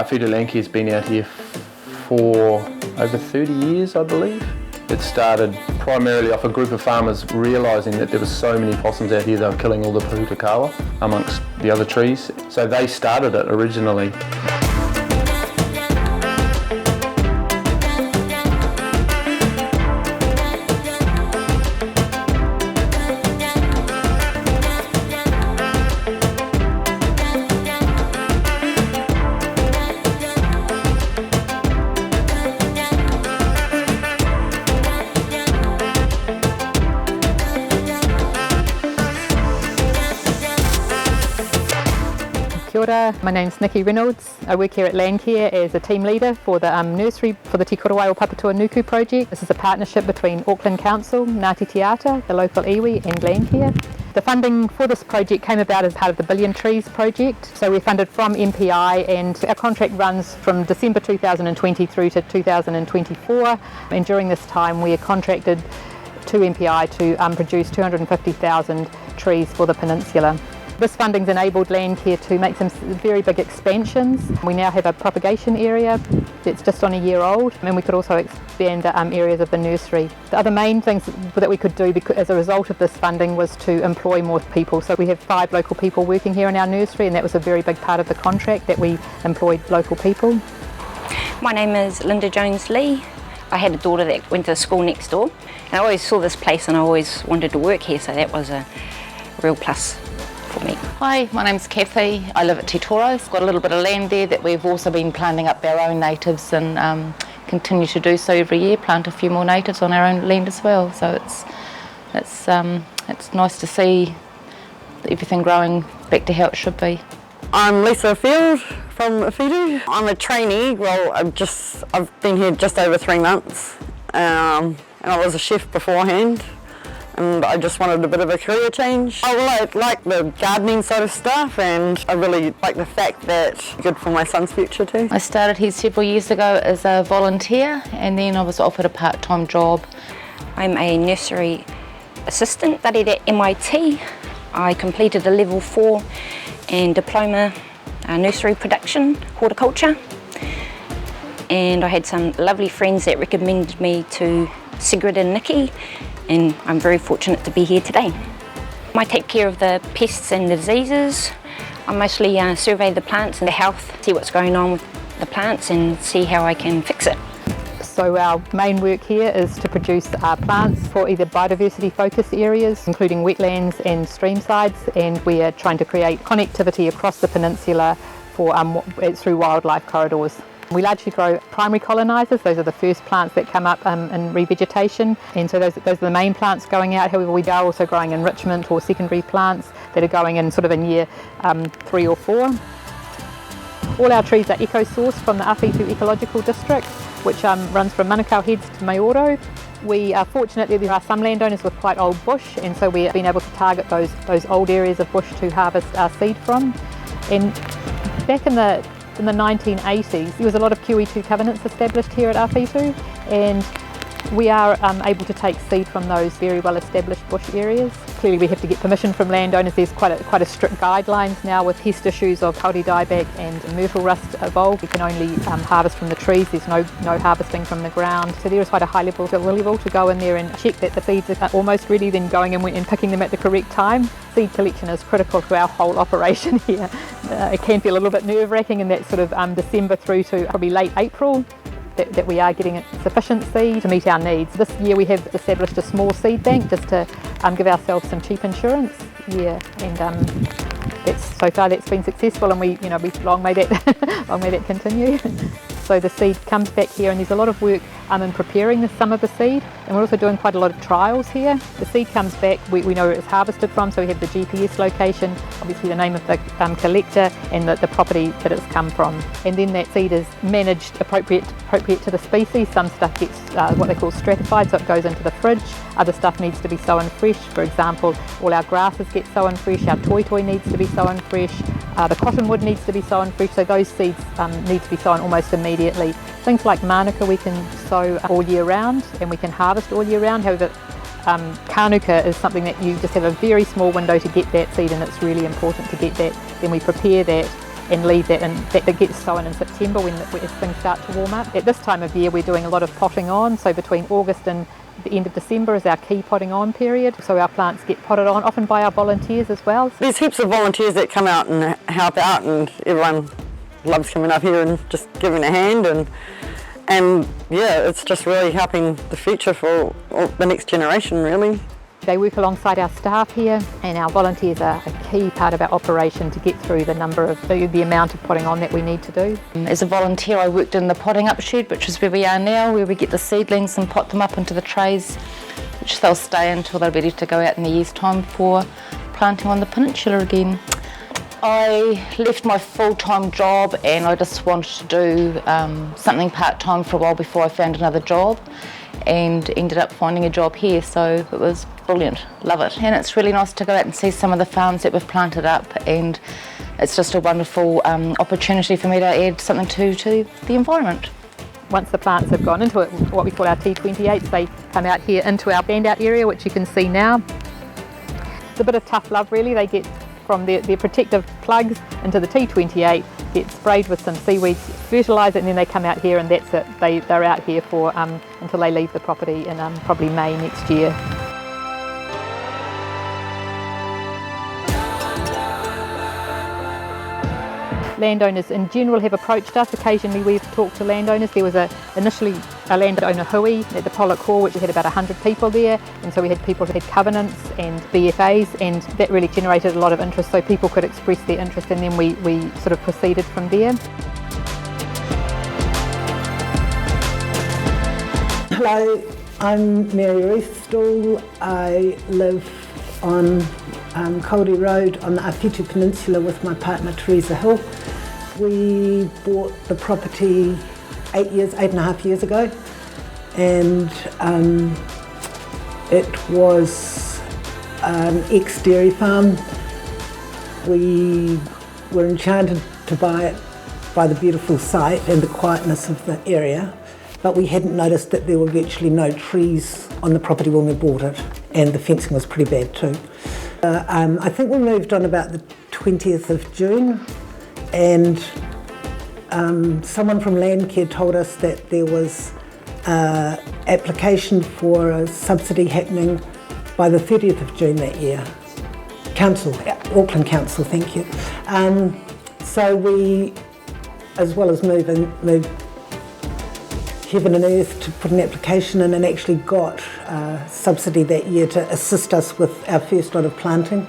Āwhitu Landcare has been out here for over 30 years, I believe. It started primarily off a group of farmers realising that there were so many possums out here they were killing all the Pōhutukawa amongst the other trees. So they started it originally. Kia ora, my name's Nicky Reynold. I work here at Landcare as a team leader for the nursery for the Te Korowai or Papatūānuku project. This is a partnership between Auckland Council, Ngāti Te Ata, the local iwi and Landcare. The funding for this project came about as part of the Billion Trees project. So we're funded from MPI and our contract runs from December 2020 through to 2024. And during this time we are contracted to MPI to produce 250,000 trees for the peninsula. This funding's enabled Landcare to make some very big expansions. We now have a propagation area that's just on a year old, and we could also expand the areas of the nursery. The other main things that we could do as a result of this funding was to employ more people. So we have 5 local people working here in our nursery, and that was a very big part of the contract, that we employed local people. My name is Linda Jones-Lee. I had a daughter that went to school next door, and I always saw this place and I always wanted to work here, so that was a real plus for me. Hi, my name's Kathy. I live at Te Korowai. Got a little bit of land there that we've also been planting up our own natives and continue to do so every year, plant a few more natives on our own land as well. So it's nice to see everything growing back to how it should be. I'm Lisa Field from Āwhitu. I'm a trainee. Well, I've been here just over 3 months, and I was a chef beforehand. And I just wanted a bit of a career change. I like the gardening sort of stuff, and I really like the fact that it's good for my son's future too. I started here several years ago as a volunteer, and then I was offered a part-time job. I'm a nursery assistant, studied at MIT. I completed a level 4 and diploma nursery production, horticulture. And I had some lovely friends that recommended me to Sigrid and Nicky, and I'm very fortunate to be here today. I take care of the pests and diseases. I mostly survey the plants and the health, see what's going on with the plants and see how I can fix it. So our main work here is to produce plants for either biodiversity focus areas, including wetlands and streamsides, and we are trying to create connectivity across the peninsula through wildlife corridors. We largely grow primary colonisers. Those are the first plants that come up in revegetation, and so those are the main plants going out. However, we are also growing enrichment or secondary plants that are going in sort of in year 3 or 4. All our trees are eco-sourced from the Āwhitu Ecological District, which runs from Manukau Heads to Maioro. We are fortunate that there are some landowners with quite old bush, and so we've been able to target those old areas of bush to harvest our seed from. And back in the 1980s, there was a lot of QE2 covenants established here at Āwhitu, and we are able to take seed from those very well established bush areas. Clearly we have to get permission from landowners. There's quite a strict guidelines now with pest issues of kauri dieback and myrtle rust evolved. We can only harvest from the trees. There's no harvesting from the ground. So there is quite a high level to go in there and check that the seeds are almost ready, then going in and picking them at the correct time. Seed collection is critical to our whole operation here. It can feel a little bit nerve-wracking in that sort of December through to probably late April. That we are getting sufficient seed to meet our needs. This year we have established a small seed bank just to give ourselves some cheap insurance. Yeah, and so far that's been successful, and we long may that continue. So the seed comes back here, and there's a lot of work in preparing some of the seed, and we're also doing quite a lot of trials here. The seed comes back, we know where it's harvested from, so we have the GPS location, obviously the name of the collector and the property that it's come from. And then that seed is managed appropriate to the species. Some stuff gets what they call stratified, so it goes into the fridge. Other stuff needs to be sown fresh. For example, all our grasses get sown fresh, our toy needs to be sown fresh, the cottonwood needs to be sown fresh, so those seeds need to be sown almost immediately. Things like manuka we can sow all year round, and we can harvest all year round. However, kānuka is something that you just have a very small window to get that seed, and it's really important to get that. Then we prepare that, and leave that, and that gets sown in September when things start to warm up. At this time of year we're doing a lot of potting on, so between August and the end of December is our key potting on period, so our plants get potted on, often by our volunteers as well. There's heaps of volunteers that come out and help out, and everyone loves coming up here and just giving a hand, and yeah, it's just really helping the future for the next generation really. They work alongside our staff here, and our volunteers are a key part of our operation to get through the amount of potting on that we need to do. As a volunteer, I worked in the potting up shed, which is where we are now, where we get the seedlings and pot them up into the trays, which they'll stay until they're ready to go out in a year's time for planting on the peninsula again. I left my full-time job and I just wanted to do something part-time for a while before I found another job, and ended up finding a job here, so it was brilliant, love it. And it's really nice to go out and see some of the farms that we've planted up, and it's just a wonderful opportunity for me to add something to the environment. Once the plants have gone into what we call our T28s, they come out here into our band-out area, which you can see now. It's a bit of tough love really. They get from their protective plugs into the T28, get sprayed with some seaweeds, fertilise it, and then they come out here, and that's it. They're out here for until they leave the property in probably May next year. Landowners in general have approached us. Occasionally we've talked to landowners. There was initially a landowner hui at the Pollock, which had about 100 people there, and so we had people who had covenants and BFAs, and that really generated a lot of interest, so people could express their interest, and then we sort of proceeded from there. Hello, I'm Mary Ruthstall. I live on Kauri Road on the Āwhitu Peninsula with my partner Teresa Hill. We bought the property 8.5 years ago, and it was an ex-dairy farm. We were enchanted to buy it by the beautiful site and the quietness of the area, but we hadn't noticed that there were virtually no trees on the property when we bought it, and the fencing was pretty bad too. I think we moved on about the 20th of June, and someone from Landcare told us that there was an application for a subsidy happening by the 30th of June that year. Auckland Council, thank you. So we, as well as moved heaven and earth to put an application in, and actually got subsidy that year to assist us with our first lot of planting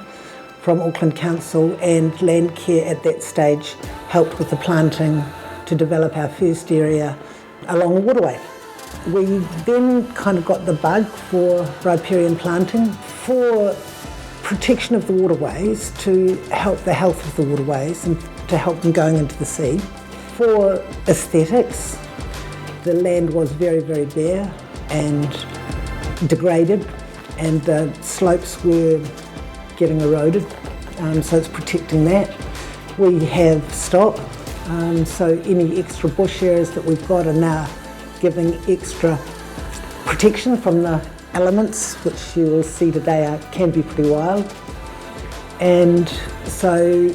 from Auckland Council, and Landcare at that stage helped with the planting to develop our first area along the waterway. We then kind of got the bug for riparian planting for protection of the waterways, to help the health of the waterways and to help them going into the sea. For aesthetics, the land was very, very bare and degraded, and the slopes were getting eroded, so it's protecting that. We have stock, so any extra bush areas that we've got are now giving extra protection from the elements, which you will see today can be pretty wild. And so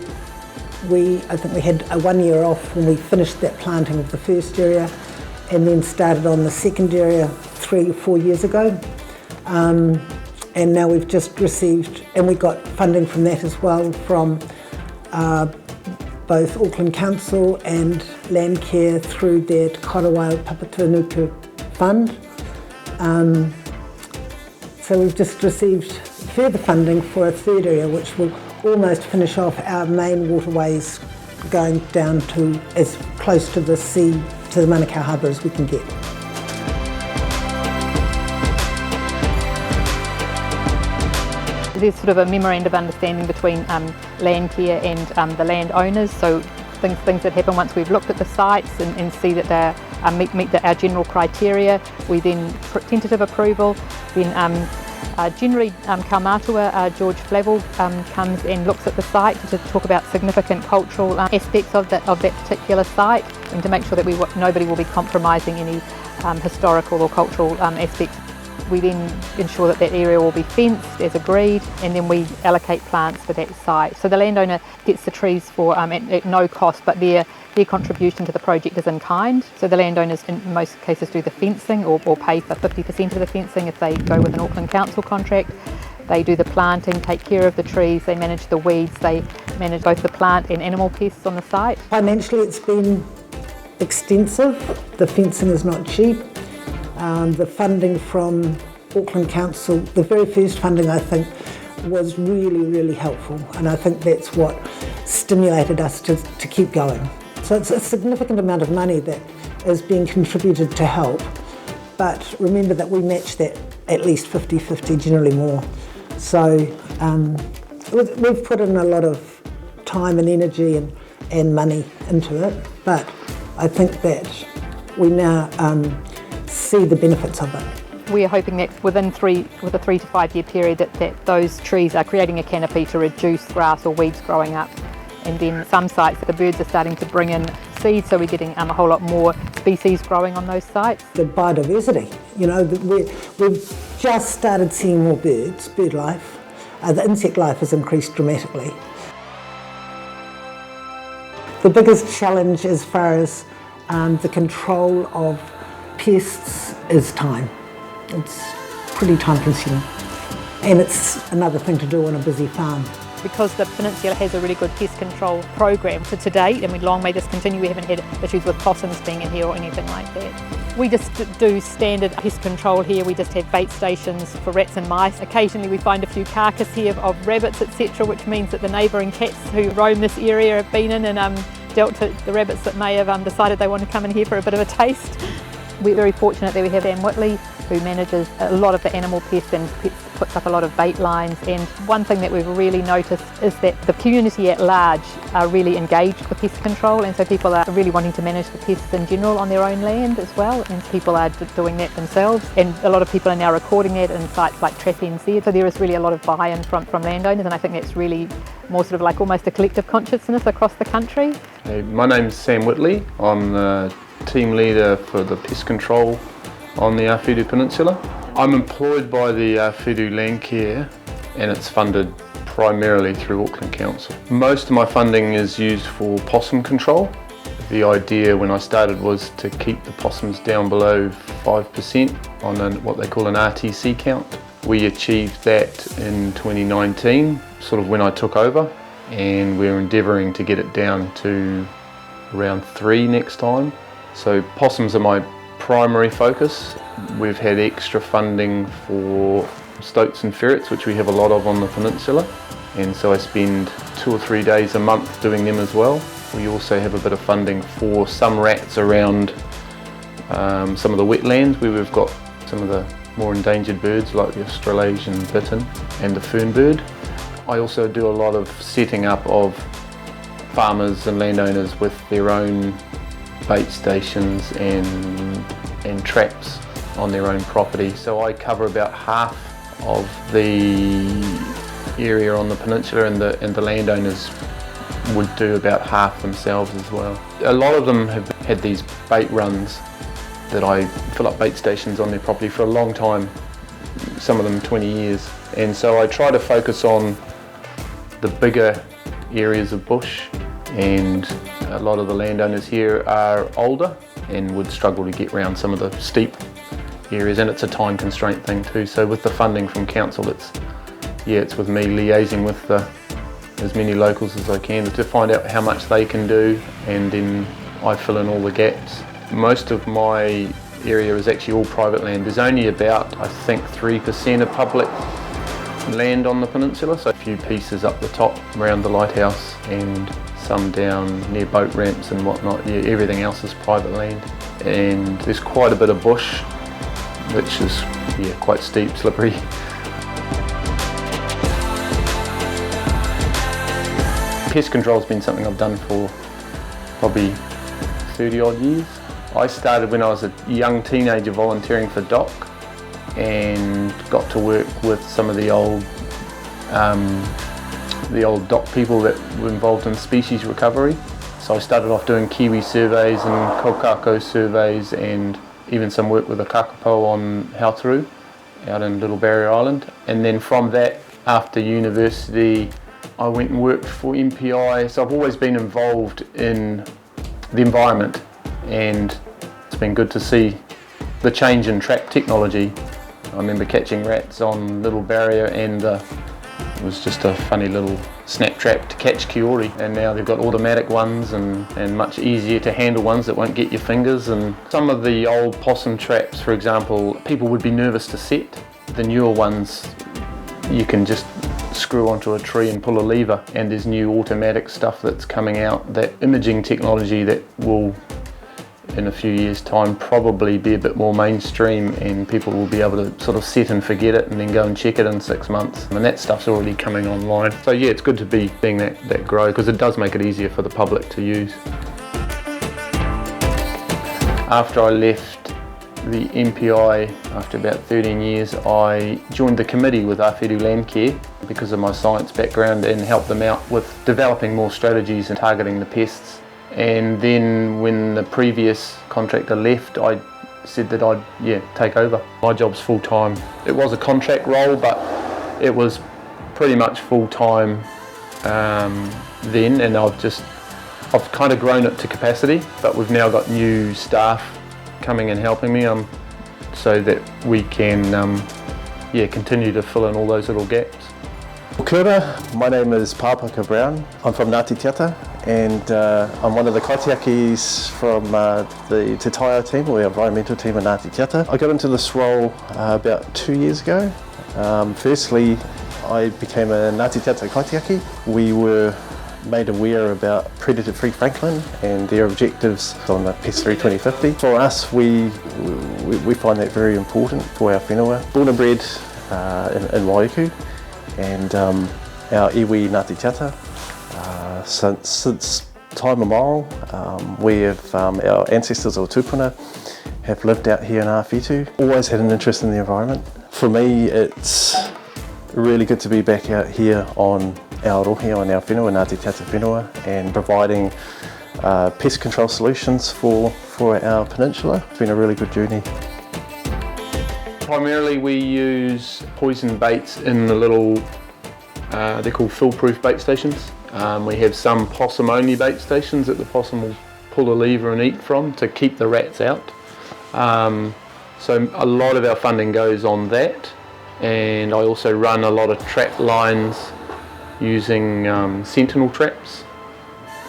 I think we had a 1 year off when we finished that planting of the first area, and then started on the second area 3 or 4 years ago. And now we've just received, and we got funding from that as well, from both Auckland Council and Landcare through their Te Korowai Papatūānuku fund. So we've just received further funding for a third area, which will almost finish off our main waterways, going down to as close to the sea, to the Manukau Harbour as we can get. There's sort of a memorandum of understanding between Landcare and the landowners, so things that happen once we've looked at the sites and see that they meet our general criteria, we then tentative approval. Then generally Kaumātua, George Flavel comes and looks at the site to talk about significant cultural aspects of that particular site, and to make sure that nobody will be compromising any historical or cultural aspects. We then ensure that that area will be fenced as agreed, and then we allocate plants for that site. So the landowner gets the trees for at no cost, but their contribution to the project is in kind. So the landowners in most cases do the fencing or pay for 50% of the fencing if they go with an Auckland Council contract. They do the planting, take care of the trees, they manage the weeds, they manage both the plant and animal pests on the site. Financially, it's been extensive. The fencing is not cheap. The funding from Auckland Council, the very first funding I think, was really, really helpful, and I think that's what stimulated us to keep going. So it's a significant amount of money that is being contributed to help, but remember that we match that at least 50-50, generally more. So we've put in a lot of time and energy and money into it, but I think that we now see the benefits of it. We are hoping that with a 3 to 5 year period that those trees are creating a canopy to reduce grass or weeds growing up. And then some sites, the birds are starting to bring in seeds, so we're getting a whole lot more species growing on those sites. The biodiversity, we've just started seeing more birds, bird life. The insect life has increased dramatically. The biggest challenge as far as the control of pests is time. It's pretty time consuming, and it's another thing to do on a busy farm. Because the peninsula has a really good pest control program to date, and long may this continue, we haven't had issues with possums being in here or anything like that. We just do standard pest control here. We just have bait stations for rats and mice. Occasionally we find a few carcass here of rabbits, etc., which means that the neighbouring cats who roam this area have been in and dealt to the rabbits that may have decided they want to come in here for a bit of a taste. We're very fortunate that we have Whitley, who manages a lot of the animal pests and puts up a lot of bait lines. And one thing that we've really noticed is that the community at large are really engaged with pest control, and so people are really wanting to manage the pests in general on their own land as well, and people are doing that themselves. And a lot of people are now recording that in sites like Trap NZ, so there is really a lot of buy-in from landowners, and I think that's really more sort of like almost a collective consciousness across the country. Hey, my name's Sam Whitley. I'm the team leader for the pest control on the Āwhitu Peninsula. I'm employed by the Āwhitu Landcare, and it's funded primarily through Auckland Council. Most of my funding is used for possum control. The idea when I started was to keep the possums down below 5% on what they call an RTC count. We achieved that in 2019, sort of when I took over, and we're endeavouring to get it down to around 3 next time. So possums are my primary focus. We've had extra funding for stoats and ferrets, which we have a lot of on the peninsula, and so I spend 2 or 3 days a month doing them as well. We also have a bit of funding for some rats around some of the wetlands where we've got some of the more endangered birds like the Australasian bittern and the fernbird. I also do a lot of setting up of farmers and landowners with their own bait stations and traps on their own property. So I cover about half of the area on the peninsula, and the landowners would do about half themselves as well. A lot of them have had these bait runs that I fill up bait stations on their property for a long time, some of them 20 years. And so I try to focus on the bigger areas of bush, and a lot of the landowners here are older and would struggle to get around some of the steep areas, and it's a time constraint thing too. So with the funding from council, it's with me liaising with as many locals as I can to find out how much they can do, and then I fill in all the gaps. Most of my area is actually all private land. There's only about, I think, 3% of public land on the peninsula, so a few pieces up the top around the lighthouse and some down near boat ramps and whatnot. Yeah, everything else is private land, and there's quite a bit of bush, which is quite steep, slippery. Pest control has been something I've done for probably 30 odd years. I started when I was a young teenager volunteering for DOC, and got to work with some of the old DOC people that were involved in species recovery. So I started off doing kiwi surveys and kokako surveys, and even some work with a kakapo on Hauturu. out in Little Barrier Island. And then from that, after university, I went and worked for MPI. So I've always been involved in the environment, and it's been good to see the change in trap technology. I remember catching rats on Little Barrier, and it was just a funny little snap trap to catch kiori, and now they've got automatic ones and much easier to handle ones that won't get your fingers. And some of the old possum traps, for example, people would be nervous to set. The newer ones, you can just screw onto a tree and pull a lever, and there's new automatic stuff that's coming out, that imaging technology that will in a few years time probably be a bit more mainstream, and people will be able to sort of set and forget it and then go and check it in 6 months, and that stuff's already coming online. So yeah, it's good to be seeing that grow, because it does make it easier for the public to use. After I left the MPI, after about 13 years, I joined the committee with Āwhitu Landcare because of my science background, and helped them out with developing more strategies and targeting the pests. And then when the previous contractor left, I said that I'd take over. My job's full-time. It was a contract role, but it was pretty much full-time then, and I've kind of grown it to capacity, but we've now got new staff coming and helping me so that we can continue to fill in all those little gaps. Kia ora, my name is Paapaka Brown. I'm from Ngāti Te Ata, and I'm one of the kaitiakis from the Te Taiao team, or the environmental team in Ngāti Te Ata. I got into this role about 2 years ago. Firstly, I became a Ngāti Te Ata kaitiaki. We were made aware about predator-free Franklin and their objectives on the Pest 3 2050. For us, we find that very important for our whenua. Born and bred in Waiuku, and our iwi Ngāti Te Ata. Since time immemorial, our ancestors or tupuna have lived out here in Āwhitu. Always had an interest in the environment. For me, it's really good to be back out here on our rohe, on our whenua, Ngāti Te Ata whenua, and providing pest control solutions for our peninsula. It's been a really good journey. Primarily we use poison baits in the little, they're called fill-proof bait stations. We have some possum-only bait stations that the possum will pull a lever and eat from to keep the rats out. So a lot of our funding goes on that, and I also run a lot of trap lines using sentinel traps,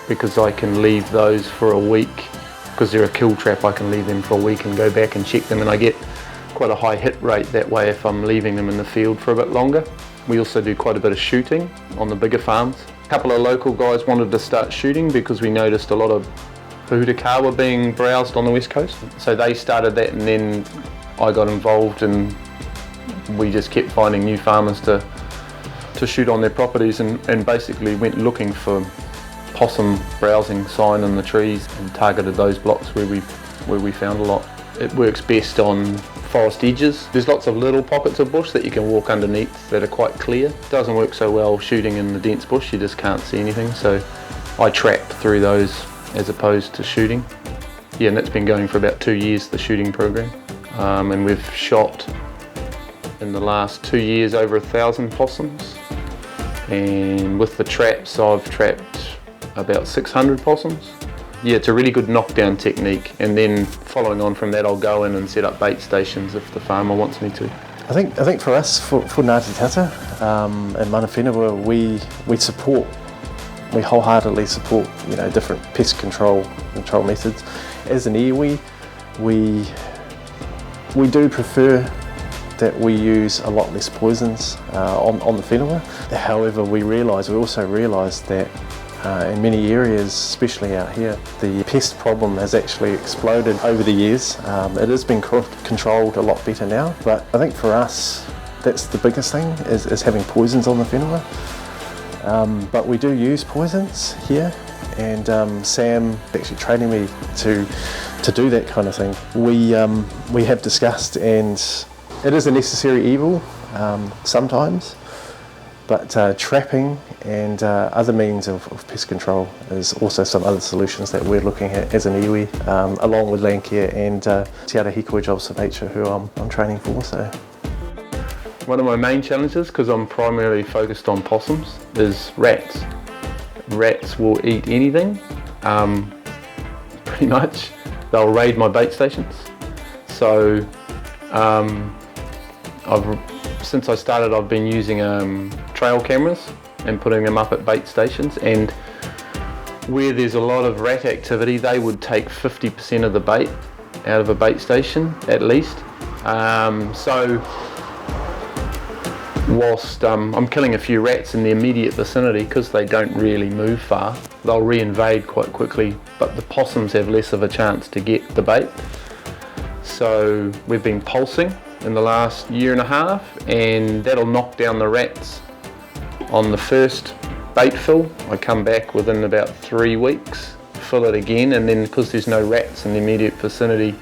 because I can leave those for a week. Because they're a kill trap, I can leave them for a week and go back and check them, and I get quite a high hit rate that way if I'm leaving them in the field for a bit longer. We also do quite a bit of shooting on the bigger farms. A couple of local guys wanted to start shooting because we noticed a lot of Pōhutukawa being browsed on the west coast. So they started that, and then I got involved, and we just kept finding new farmers to shoot on their properties, and basically went looking for possum browsing sign in the trees and targeted those blocks where we found a lot. It works best on forest edges. There's lots of little pockets of bush that you can walk underneath that are quite clear. It doesn't work so well shooting in the dense bush, you just can't see anything, so I trap through those as opposed to shooting. Yeah, and that's been going for about 2 years, the shooting program, and we've shot in the last 2 years over 1,000 possums, and with the traps I've trapped about 600 possums. Yeah, it's a really good knockdown technique, and then following on from that I'll go in and set up bait stations if the farmer wants me to. I think for us, for Ngāti Te Ata and mana whenua, we wholeheartedly support different pest control methods. As an iwi, we do prefer that we use a lot less poisons on the whenua. However, we also realise that in many areas, especially out here, the pest problem has actually exploded over the years. It has been controlled a lot better now, but I think for us, that's the biggest thing, is having poisons on the whenua. But we do use poisons here, and Sam actually training me to do that kind of thing. We have discussed, and it is a necessary evil sometimes, but trapping and other means of pest control is also some other solutions that we're looking at as an iwi, along with Landcare and Te Ara Hikoi Jobs for Nature, who I'm training for. So. One of my main challenges, because I'm primarily focused on possums, is rats. Rats will eat anything, pretty much. They'll raid my bait stations. So since I started, I've been using trail cameras and putting them up at bait stations, and where there's a lot of rat activity, they would take 50% of the bait out of a bait station at least. So whilst I'm killing a few rats in the immediate vicinity, because they don't really move far, they'll re-invade quite quickly, but the possums have less of a chance to get the bait. So we've been pulsing in the last year and a half, and that'll knock down the rats on the first bait fill. I come back within about 3 weeks, fill it again, and then because there's no rats in the immediate vicinity,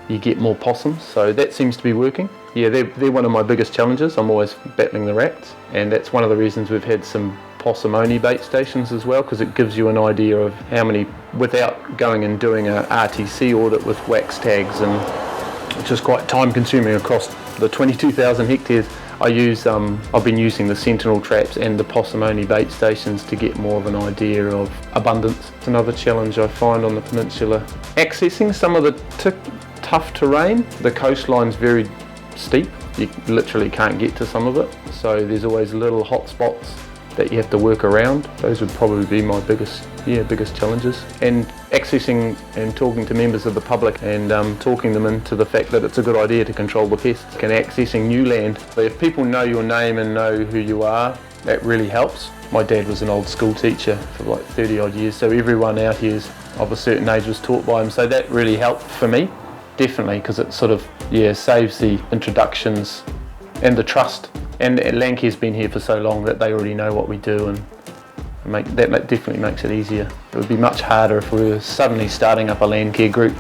you get more possums. So that seems to be working. Yeah, they're one of my biggest challenges. I'm always battling the rats, and that's one of the reasons we've had some possum-only bait stations as well, because it gives you an idea of how many, without going and doing a RTC audit with wax tags, and which is quite time consuming across the 22,000 hectares. I've been using the sentinel traps and the possum-only bait stations to get more of an idea of abundance. It's another challenge I find on the peninsula. Accessing some of the tough terrain. The coastline's very steep. You literally can't get to some of it. So there's always little hot spots that you have to work around. Those would probably be my biggest challenges. And accessing and talking to members of the public and talking them into the fact that it's a good idea to control the pests, and accessing new land. So if people know your name and know who you are, that really helps. My dad was an old school teacher for like 30 odd years, so everyone out here of a certain age was taught by him, so that really helped for me, definitely, because it sort of saves the introductions and the trust. And Landcare's been here for so long that they already know what we do, and that definitely makes it easier. It would be much harder if we were suddenly starting up a Landcare group.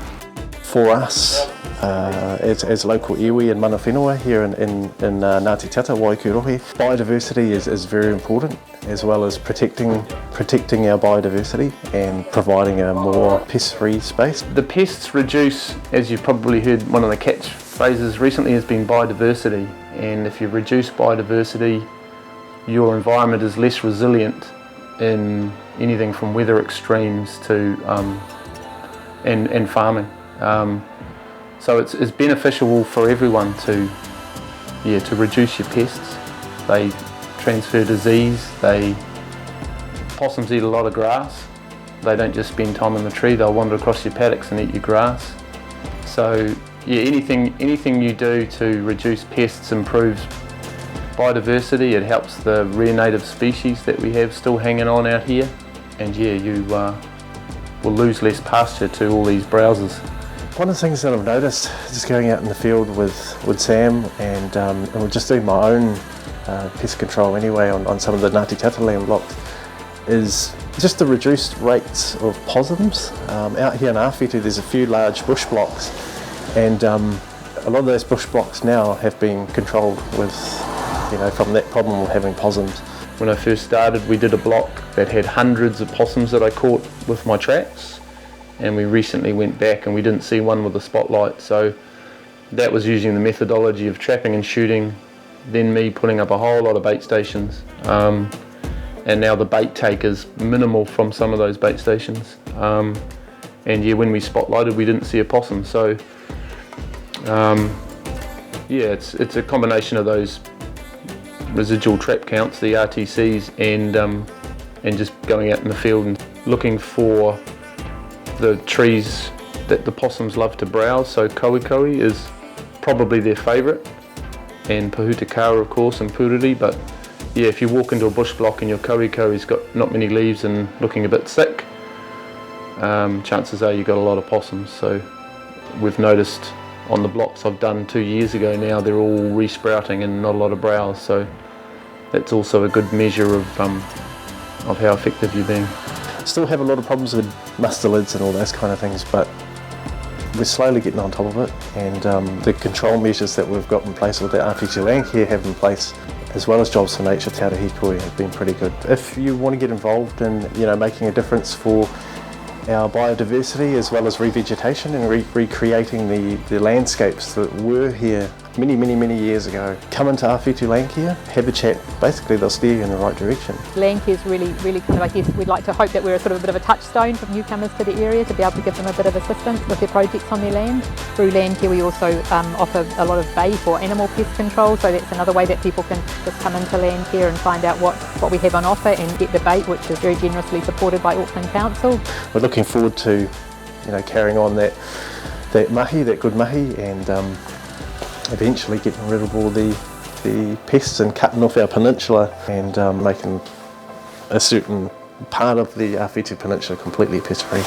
For us, as local iwi and mana whenua here in Ngāti Te Ata, Waikurohi, biodiversity is very important, as well as protecting our biodiversity and providing a more pest-free space. The pests reduce, as you've probably heard, one of the catchphrases recently has been biodiversity, and if you reduce biodiversity, your environment is less resilient in anything from weather extremes to and farming. So it's beneficial for everyone to reduce your pests. They transfer disease. Possums eat a lot of grass. They don't just spend time in the tree. They'll wander across your paddocks and eat your grass. So anything you do to reduce pests improves biodiversity. It helps the rare native species that we have still hanging on out here, and you will lose less pasture to all these browsers. One of the things that I've noticed, just going out in the field with Sam and we're just doing my own pest control anyway on some of the Ngāti Te Ata land blocks, is just the reduced rates of possums. Out here in Āwhitu there's a few large bush blocks, and a lot of those bush blocks now have been controlled with, from that problem of having possums. When I first started, we did a block that had hundreds of possums that I caught with my traps, and we recently went back and we didn't see one with a spotlight. So that was using the methodology of trapping and shooting, then me putting up a whole lot of bait stations, and now the bait take is minimal from some of those bait stations. And when we spotlighted, we didn't see a possum. So it's a combination of those residual trap counts, the RTCs, and just going out in the field and looking for the trees that the possums love to browse. So Kowi is probably their favourite, and Pōhutukawa of course, and Puriri. But if you walk into a bush block and your Kowi's got not many leaves and looking a bit thick, chances are you've got a lot of possums. So we've noticed on the blocks I've done 2 years ago now, they're all re-sprouting and not a lot of browse. So that's also a good measure of how effective you're being. Still have a lot of problems with mustelids and all those kind of things, but we're slowly getting on top of it, and the control measures that we've got in place, or that Āwhitu Landcare have in place, as well as Jobs for Nature, Te Ara Hikoi, have been pretty good. If you want to get involved in making a difference for our biodiversity, as well as revegetation and recreating the landscapes that were here many years ago. Come into Āwhitu Landcare, have a chat, basically they'll steer you in the right direction. Landcare is really kind of, I guess, we'd like to hope that we're a sort of a bit of a touchstone for newcomers to the area to be able to give them a bit of assistance with their projects on their land. Through Landcare we also offer a lot of bait or animal pest control, so that's another way that people can just come into Landcare and find out what we have on offer and get the bait, which is very generously supported by Auckland Council. We're looking forward to carrying on that mahi, that good mahi, and eventually getting rid of all the pests and cutting off our peninsula and making a certain part of the Āwhitu Peninsula completely pest free.